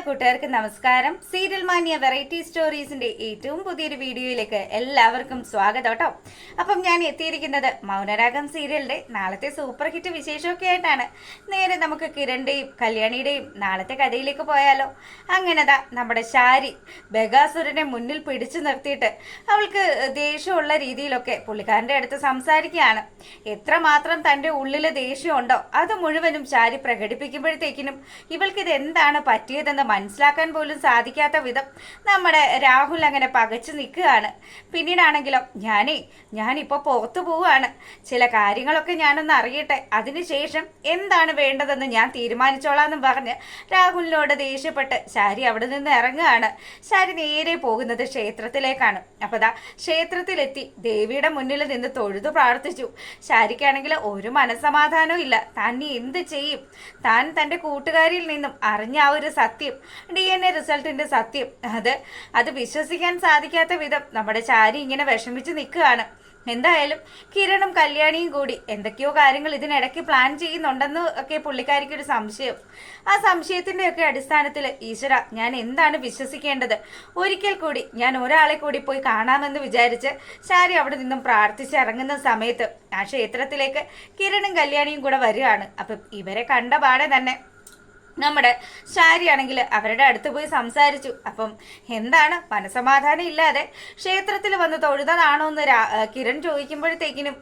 കൂട്ടുകാർക്ക് നമസ്കാരം. Serial മാനിയ variety സ്റ്റോറീസിന്റെ ഏറ്റവും പുതിയൊരു വീഡിയോയിലേക്ക് എല്ലാവർക്കും സ്വാഗതം കേട്ടോ. അപ്പം ഞാൻ എത്തിയിരിക്കുന്നത് മൗനരാഗം സീരിയലിന്റെ നാളത്തെ സൂപ്പർ ഹിറ്റ് വിശേഷമൊക്കെ ആയിട്ടാണ്. നേരെ നമുക്ക് കിരണിന്റെയും കല്യാണിയുടെയും നാളത്തെ കഥയിലേക്ക് പോയാലോ. അങ്ങനെതാ നമ്മുടെ ശാരി ബഗാസുരനെ മുന്നിൽ പിടിച്ചു നിർത്തിയിട്ട് അവൾക്ക് ദേഷ്യമുള്ള രീതിയിലൊക്കെ പുള്ളിക്കാരൻ്റെ അടുത്ത് സംസാരിക്കുകയാണ്. എത്രമാത്രം തൻ്റെ ഉള്ളിൽ ദേഷ്യമുണ്ടോ അത് മുഴുവനും ശാരി പ്രകടിപ്പിക്കുമ്പോഴത്തേക്കിനും ഇവൾക്കിത് എന്താണ് പറ്റിയതെന്ന് മനസ്സിലാക്കാൻ പോലും സാധിക്കാത്ത വിധം നമ്മുടെ രാഹുൽ അങ്ങനെ പകച്ചു നിൽക്കുകയാണ്. പിന്നീടാണെങ്കിലോ ഞാനിപ്പോൾ പുറത്തു പോവുകയാണ്, ചില കാര്യങ്ങളൊക്കെ ഞാനൊന്ന് അറിയട്ടെ, അതിനുശേഷം എന്താണ് വേണ്ടതെന്ന് ഞാൻ തീരുമാനിച്ചോളാന്നും പറഞ്ഞ് രാഹുലിനോട് ദേഷ്യപ്പെട്ട് ശാരി അവിടെ നിന്ന് ഇറങ്ങുകയാണ്. ശാരി നേരെ പോകുന്നത് ക്ഷേത്രത്തിലേക്കാണ്. അപ്പോൾ ദാ ക്ഷേത്രത്തിലെത്തി ദേവിയുടെ മുന്നിൽ നിന്ന് തൊഴുതു പ്രാർത്ഥിച്ചു. ശാരിക്കാണെങ്കിൽ ഒരു മനസ്സമാധാനവും ഇല്ല. താൻ എന്ത് ചെയ്യും? താൻ തൻ്റെ കൂട്ടുകാരിയിൽ നിന്നും അറിഞ്ഞ ആ ഒരു സത്യം, DNA റിസൾട്ടിന്റെ സത്യം, അത് വിശ്വസിക്കാൻ സാധിക്കാത്ത വിധം നമ്മുടെ ചാരി ഇങ്ങനെ വിഷമിച്ച് നിൽക്കുകയാണ്. എന്തായാലും കിരണും കല്യാണിയും കൂടി എന്തൊക്കെയോ കാര്യങ്ങൾ ഇതിനിടയ്ക്ക് പ്ലാൻ ചെയ്യുന്നുണ്ടെന്ന് ഒക്കെ പുള്ളിക്കാരിക്കൊരു സംശയം. ആ സംശയത്തിന്റെ ഒക്കെ അടിസ്ഥാനത്തിൽ ഈശ്വര ഞാൻ എന്താണ് വിശ്വസിക്കേണ്ടത്? ഒരിക്കൽ കൂടി ഞാൻ ഒരാളെ കൂടി പോയി കാണാമെന്ന് വിചാരിച്ച് ശാരി അവിടെ നിന്നും പ്രാർത്ഥിച്ചിറങ്ങുന്ന സമയത്ത് ആ ക്ഷേത്രത്തിലേക്ക് കിരണും കല്യാണിയും കൂടെ വരികയാണ്. അപ്പം ഇവരെ കണ്ട പാടെ തന്നെ നമ്മുടെ ശാരിയാണെങ്കിൽ അവരുടെ അടുത്ത് പോയി സംസാരിച്ചു. അപ്പം എന്താണ് മനസമാധാനം ഇല്ലാതെ ക്ഷേത്രത്തിൽ വന്ന് തൊഴുതതാണോ എന്ന് കിരൺ ചോദിക്കുമ്പോഴത്തേക്കിനും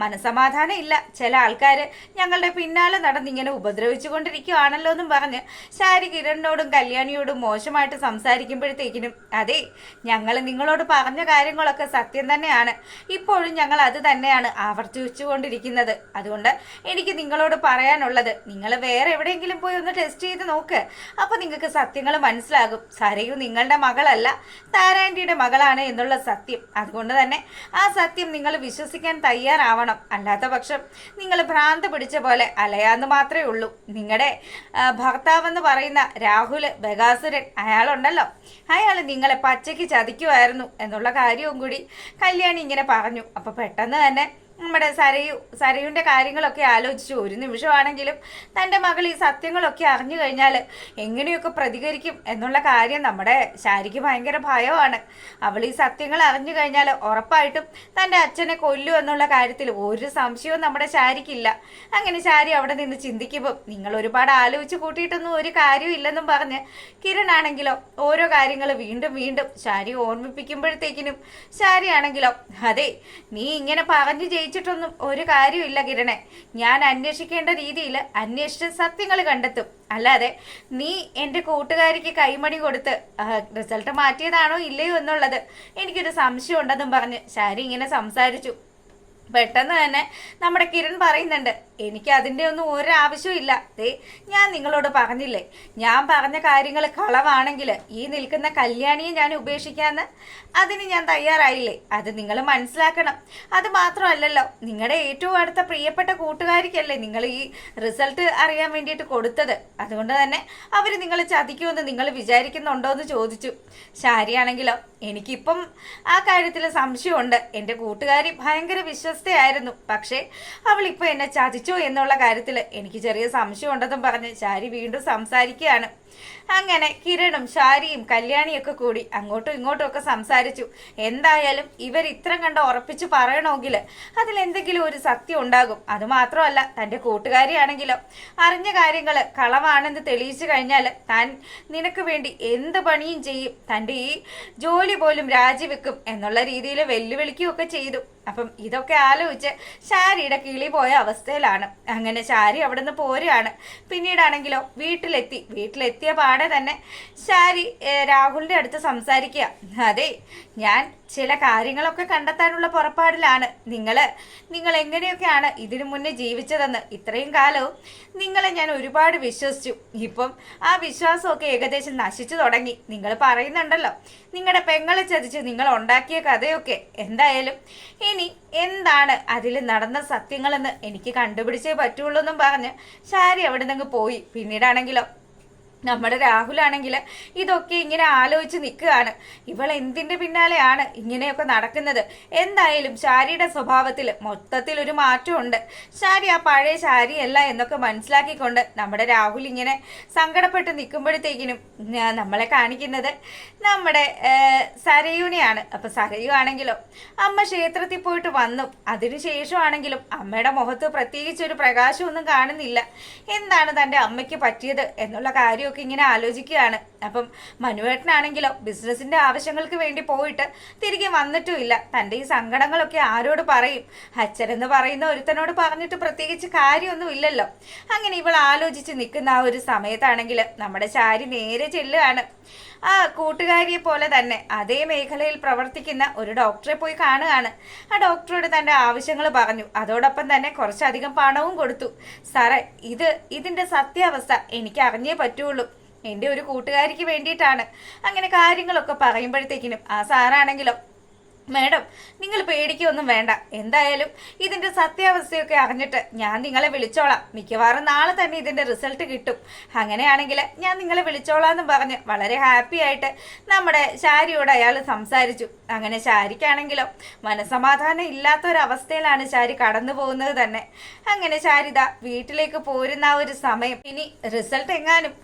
മനസമാധാനം ഇല്ല, ചില ആൾക്കാർ ഞങ്ങളുടെ പിന്നാലെ നടന്നിങ്ങനെ ഉപദ്രവിച്ചു കൊണ്ടിരിക്കുകയാണല്ലോ എന്നും പറഞ്ഞ് ശാരി കിരണിനോടും കല്യാണിയോടും മോശമായിട്ട് സംസാരിക്കുമ്പോഴത്തേക്കിനും അതെ, ഞങ്ങൾ നിങ്ങളോട് പറഞ്ഞ കാര്യങ്ങളൊക്കെ സത്യം തന്നെയാണ്, ഇപ്പോഴും ഞങ്ങൾ അത് തന്നെയാണ് ആവർത്തിച്ചു കൊണ്ടിരിക്കുന്നത്. അതുകൊണ്ട് എനിക്ക് നിങ്ങളോട് പറയാനുള്ളത്, നിങ്ങൾ വേറെ എവിടെയെങ്കിലും പോയി ഒന്ന് ടെസ്റ്റ് ചെയ്ത് നോക്ക്, അപ്പൊ നിങ്ങൾക്ക് സത്യങ്ങൾ മനസ്സിലാകും. സരയു നിങ്ങളുടെ മകളല്ല, താരാൻറ്റിയുടെ മകളാണ് എന്നുള്ള സത്യം. അതുകൊണ്ട് തന്നെ ആ സത്യം നിങ്ങൾ വിശ്വസിക്കാൻ തയ്യാറാവണം. അല്ലാത്ത പക്ഷം നിങ്ങൾ ഭ്രാന്ത് പിടിച്ച പോലെ അലയാന്ന് മാത്രമേ ഉള്ളൂ. നിങ്ങളുടെ ഭർത്താവെന്ന് പറയുന്ന രാഹുൽ ബഗാസുരൻ, അയാളുണ്ടല്ലോ, അയാൾ നിങ്ങളെ പച്ചയ്ക്ക് ചതിക്കുമായിരുന്നു എന്നുള്ള കാര്യവും കൂടി കല്യാണി ഇങ്ങനെ പറഞ്ഞു. അപ്പൊ പെട്ടെന്ന് തന്നെ നമ്മുടെ സരയുവിൻ്റെ കാര്യങ്ങളൊക്കെ ആലോചിച്ചു. ഒരു നിമിഷമാണെങ്കിലും തൻ്റെ മകൾ ഈ സത്യങ്ങളൊക്കെ അറിഞ്ഞു കഴിഞ്ഞാൽ എങ്ങനെയൊക്കെ പ്രതികരിക്കും എന്നുള്ള കാര്യം നമ്മുടെ ശാരിക്ക് ഭയങ്കര ഭയമാണ്. അവൾ ഈ സത്യങ്ങൾ അറിഞ്ഞു കഴിഞ്ഞാൽ ഉറപ്പായിട്ടും തൻ്റെ അച്ഛനെ കൊല്ലു എന്നുള്ള കാര്യത്തിൽ ഒരു സംശയവും നമ്മുടെ ശാരിക്കില്ല. അങ്ങനെ ശാരി അവിടെ നിന്ന് ചിന്തിക്കുമ്പോൾ നിങ്ങൾ ഒരുപാട് ആലോചിച്ച് കൂട്ടിയിട്ടൊന്നും ഒരു കാര്യവും ഇല്ലെന്നും പറഞ്ഞ് കിരൺ ആണെങ്കിലോ ഓരോ കാര്യങ്ങൾ വീണ്ടും വീണ്ടും ശാരി ഓർമ്മിപ്പിക്കുമ്പോഴത്തേക്കിനും ശാരി ആണെങ്കിലോ അതെ, നീ ഇങ്ങനെ പറഞ്ഞു ിട്ടൊന്നും ഒരു കാര്യമില്ല കിരണെ, ഞാൻ അന്വേഷിക്കേണ്ട രീതിയിൽ അന്വേഷിച്ച് സത്യങ്ങൾ കണ്ടെത്തും. അല്ലാതെ നീ എൻ്റെ കൂട്ടുകാരിക്ക് കൈമണി കൊടുത്ത് റിസൾട്ട് മാറ്റിയതാണോ ഇല്ലയോ എന്നുള്ളത് എനിക്കൊരു സംശയം ഉണ്ടെന്നും പറഞ്ഞ് ശാരി ഇങ്ങനെ സംസാരിച്ചു. പെട്ടെന്ന് തന്നെ നമ്മുടെ കിരൺ പറയുന്നുണ്ട്, എനിക്ക് അതിൻ്റെ ഒന്നും ഒരാവശ്യവും ഇല്ല. ഞാൻ നിങ്ങളോട് പറഞ്ഞില്ലേ, ഞാൻ പറഞ്ഞ കാര്യങ്ങൾ കളവാണെങ്കിൽ ഈ നിൽക്കുന്ന കല്യാണിയെ ഞാൻ ഉപേക്ഷിക്കാന്ന്, അതിന് ഞാൻ തയ്യാറായില്ലേ? അത് നിങ്ങൾ മനസ്സിലാക്കണം. അത് മാത്രമല്ലല്ലോ, നിങ്ങളുടെ ഏറ്റവും അടുത്ത പ്രിയപ്പെട്ട കൂട്ടുകാരിക്കല്ലേ നിങ്ങൾ ഈ റിസൾട്ട് അറിയാൻ വേണ്ടിയിട്ട് കൊടുത്തത്. അതുകൊണ്ട് തന്നെ അവർ നിങ്ങൾ ചതിക്കുമെന്ന് നിങ്ങൾ വിചാരിക്കുന്നുണ്ടോ എന്ന് ചോദിച്ചു. ശാരിയാണെങ്കിലോ എനിക്കിപ്പം ആ കാര്യത്തിൽ സംശയമുണ്ട്. എൻ്റെ കൂട്ടുകാരി ഭയങ്കര വിശ്വസ്തയായിരുന്നു, പക്ഷേ അവളിപ്പോൾ എന്നെ ചതിച്ചോ എന്നുള്ള കാര്യത്തിൽ എനിക്ക് ചെറിയ സംശയമുണ്ടെന്നും പറഞ്ഞ് ശാരി വീണ്ടും സംസാരിക്കുകയാണ്. അങ്ങനെ കിരണും ശാരിയും കല്യാണിയൊക്കെ കൂടി അങ്ങോട്ടും ഇങ്ങോട്ടും ഒക്കെ സംസാരിച്ചു. എന്തായാലും ഇവർ ഇത്ര കണ്ട് ഉറപ്പിച്ച് പറയണമെങ്കിൽ അതിലെന്തെങ്കിലും ഒരു സത്യം ഉണ്ടാകും. അതുമാത്രമല്ല, തൻ്റെ കൂട്ടുകാരിയാണെങ്കിലോ അറിഞ്ഞ കാര്യങ്ങൾ കളവാണെന്ന് തെളിയിച്ചു കഴിഞ്ഞാൽ താൻ നിനക്ക് വേണ്ടി എന്ത് പണിയും ചെയ്യും, തൻ്റെ ഈ ജോലി പോലും രാജിവെക്കും എന്നുള്ള രീതിയിൽ വെല്ലുവിളിക്കുകയൊക്കെ ചെയ്തു. അപ്പം ഇതൊക്കെ ആലോചിച്ച് ശാരിയുടെ കിളി പോയ അവസ്ഥയിലാണ്. അങ്ങനെ ശാരി അവിടെ നിന്ന് പോരുകയാണ്. പിന്നീടാണെങ്കിലോ വീട്ടിലെത്തിയ പാടെ തന്നെ ശാരി രാഹുലിൻ്റെ അടുത്ത് സംസാരിക്കുക. അതെ, ഞാൻ ചില കാര്യങ്ങളൊക്കെ കണ്ടെത്താനുള്ള പുറപ്പാടിലാണ്. നിങ്ങൾ എങ്ങനെയൊക്കെയാണ് ഇതിനു മുന്നേ ജീവിച്ചതെന്ന് ഇത്രയും കാലവും നിങ്ങളെ ഞാൻ ഒരുപാട് വിശ്വസിച്ചു. ഇപ്പം ആ വിശ്വാസമൊക്കെ ഏകദേശം നശിച്ചു തുടങ്ങി. നിങ്ങൾ പറയുന്നുണ്ടല്ലോ നിങ്ങളുടെ പെങ്ങളെ ചതിച്ച് നിങ്ങൾ ഉണ്ടാക്കിയ കഥയൊക്കെ. എന്തായാലും ഇനി എന്താണ് അതിൽ നടന്ന സത്യങ്ങളെന്ന് എനിക്ക് കണ്ടുപിടിച്ചേ പറ്റുള്ളൂ എന്നും പറഞ്ഞ് ശാരി അവിടെ നിന്ന് പോയി. പിന്നീടാണെങ്കിലോ നമ്മുടെ രാഹുലാണെങ്കിൽ ഇതൊക്കെ ഇങ്ങനെ ആലോചിച്ച് നിൽക്കുകയാണ്. ഇവൾ എന്തിന്റെ പിന്നാലെയാണ് ഇങ്ങനെയൊക്കെ നടക്കുന്നത്? എന്തായാലും ശാരിയുടെ സ്വഭാവത്തിൽ മൊത്തത്തിൽ ഒരു മാറ്റമുണ്ട്. ശാരി ആ പഴയ ശാരിയല്ല എന്നൊക്കെ മനസ്സിലാക്കിക്കൊണ്ട് നമ്മുടെ രാഹുൽ ഇങ്ങനെ സങ്കടപ്പെട്ട് നിൽക്കുമ്പോഴത്തേക്കിനും നമ്മളെ കാണിക്കുന്നത് നമ്മുടെ സരയുനെയാണ്. അപ്പൊ സരയു ആണെങ്കിലോ അമ്മ ക്ഷേത്രത്തിൽ പോയിട്ട് വന്നു, അതിനുശേഷമാണെങ്കിലും അമ്മയുടെ മുഖത്ത് പ്രത്യേകിച്ച് ഒരു പ്രകാശമൊന്നും കാണുന്നില്ല. എന്താണ് തൻ്റെ അമ്മയ്ക്ക് പറ്റിയത് എന്നുള്ള കാര്യം ഒക്കെ ഇങ്ങനെ ആലോചിക്കുകയാണ്. അപ്പം മനുവേട്ടനാണെങ്കിലോ ബിസിനസിന്റെ ആവശ്യങ്ങൾക്ക് വേണ്ടി പോയിട്ട് തിരികെ വന്നിട്ടുമില്ല. തൻ്റെ ഈ സങ്കടങ്ങളൊക്കെ ആരോട് പറയും? അച്ഛനെന്ന് പറയുന്ന ഒരുത്തനോട് പറഞ്ഞിട്ട് പ്രത്യേകിച്ച് കാര്യമൊന്നും ഇല്ലല്ലോ. അങ്ങനെ ഇവൾ ആലോചിച്ച് നിൽക്കുന്ന ആ ഒരു സമയത്താണെങ്കിൽ നമ്മുടെ ശാരി നേരെ ചെല്ലുകയാണ്. ആ കൂട്ടുകാരിയെ പോലെ തന്നെ അതേ മേഖലയിൽ പ്രവർത്തിക്കുന്ന ഒരു ഡോക്ടറെ പോയി കാണുകയാണ്. ആ ഡോക്ടറോട് തൻ്റെ ആവശ്യങ്ങൾ പറഞ്ഞു. അതോടൊപ്പം തന്നെ കുറച്ചധികം പണവും കൊടുത്തു. സാറേ, ഇതിൻ്റെ സത്യാവസ്ഥ എനിക്ക് അറിഞ്ഞേ പറ്റുള്ളൂ. എൻ്റെ ഒരു കൂട്ടുകാരിക്ക് വേണ്ടിയിട്ടാണ്. അങ്ങനെ കാര്യങ്ങളൊക്കെ പറയുമ്പോഴത്തേക്കിനും ആ സാറാണെങ്കിലോ, മാഡം നിങ്ങൾ പേടിക്കൊന്നും വേണ്ട, എന്തായാലും ഇതിൻ്റെ സത്യാവസ്ഥയൊക്കെ അറിഞ്ഞിട്ട് ഞാൻ നിങ്ങളെ വിളിച്ചോളാം. മിക്കവാറും നാളെ തന്നെ ഇതിൻ്റെ റിസൾട്ട് കിട്ടും. അങ്ങനെയാണെങ്കിൽ ഞാൻ നിങ്ങളെ വിളിച്ചോളാം എന്ന് പറഞ്ഞ് വളരെ ഹാപ്പി ആയിട്ട് നമ്മുടെ ശാരിയോട് അയാൾ സംസാരിച്ചു. അങ്ങനെ ശാരിക്കാണെങ്കിലോ മനസമാധാനം ഇല്ലാത്തൊരവസ്ഥയിലാണ് ശാരി കടന്നു പോകുന്നത് തന്നെ. അങ്ങനെ ശാരിത വീട്ടിലേക്ക് പോരുന്ന ആ ഒരു സമയം, ഇനി റിസൾട്ട് എങ്ങാനും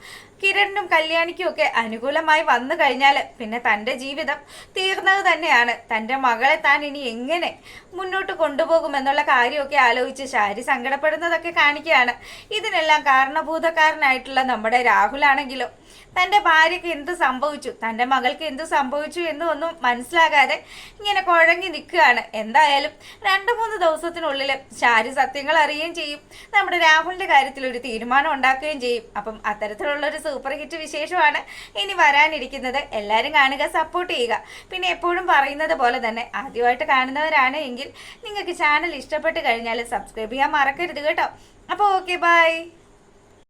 കിരണിനും കല്യാണിക്കും ഒക്കെ അനുകൂലമായി വന്നു കഴിഞ്ഞാൽ പിന്നെ തൻ്റെ ജീവിതം തീർന്നത് തന്നെയാണ്. തൻ്റെ മകളെ താൻ ഇനി എങ്ങനെ മുന്നോട്ട് കൊണ്ടുപോകുമെന്നുള്ള കാര്യമൊക്കെ ആലോചിച്ച് ശാരി സങ്കടപ്പെടുന്നതൊക്കെ കാണിക്കുകയാണ്. ഇതിനെല്ലാം കാരണഭൂതക്കാരനായിട്ടുള്ള നമ്മുടെ രാഹുലാണെങ്കിലോ തൻ്റെ ഭാര്യയ്ക്ക് എന്ത് സംഭവിച്ചു, തൻ്റെ മകൾക്ക് എന്ത് സംഭവിച്ചു എന്നും ഒന്നും മനസ്സിലാകാതെ ഇങ്ങനെ കുഴങ്ങി നിൽക്കുകയാണ്. എന്തായാലും 2-3 ദിവസത്തിനുള്ളിൽ ശാരി സത്യങ്ങൾ അറിയുകയും ചെയ്യും. നമ്മുടെ രാഹുലിൻ്റെ കാര്യത്തിൽ ഒരു തീരുമാനം ഉണ്ടാക്കുകയും ചെയ്യും. അപ്പം അത്തരത്തിലുള്ളൊരു സൂപ്പർ ഹിറ്റ് വിശേഷമാണ് ഇനി വരാനിരിക്കുന്നത്. എല്ലാവരും കാണുക, സപ്പോർട്ട് ചെയ്യുക. പിന്നെ എപ്പോഴും പറയുന്നത് പോലെ തന്നെ ആദ്യമായിട്ട് കാണുന്നവരാണ് എങ്കിൽ നിങ്ങൾക്ക് ചാനൽ ഇഷ്ടപ്പെട്ട് കഴിഞ്ഞാൽ സബ്സ്ക്രൈബ് ചെയ്യാൻ മറക്കരുത് കേട്ടോ. അപ്പോൾ ഓക്കെ, ബൈ.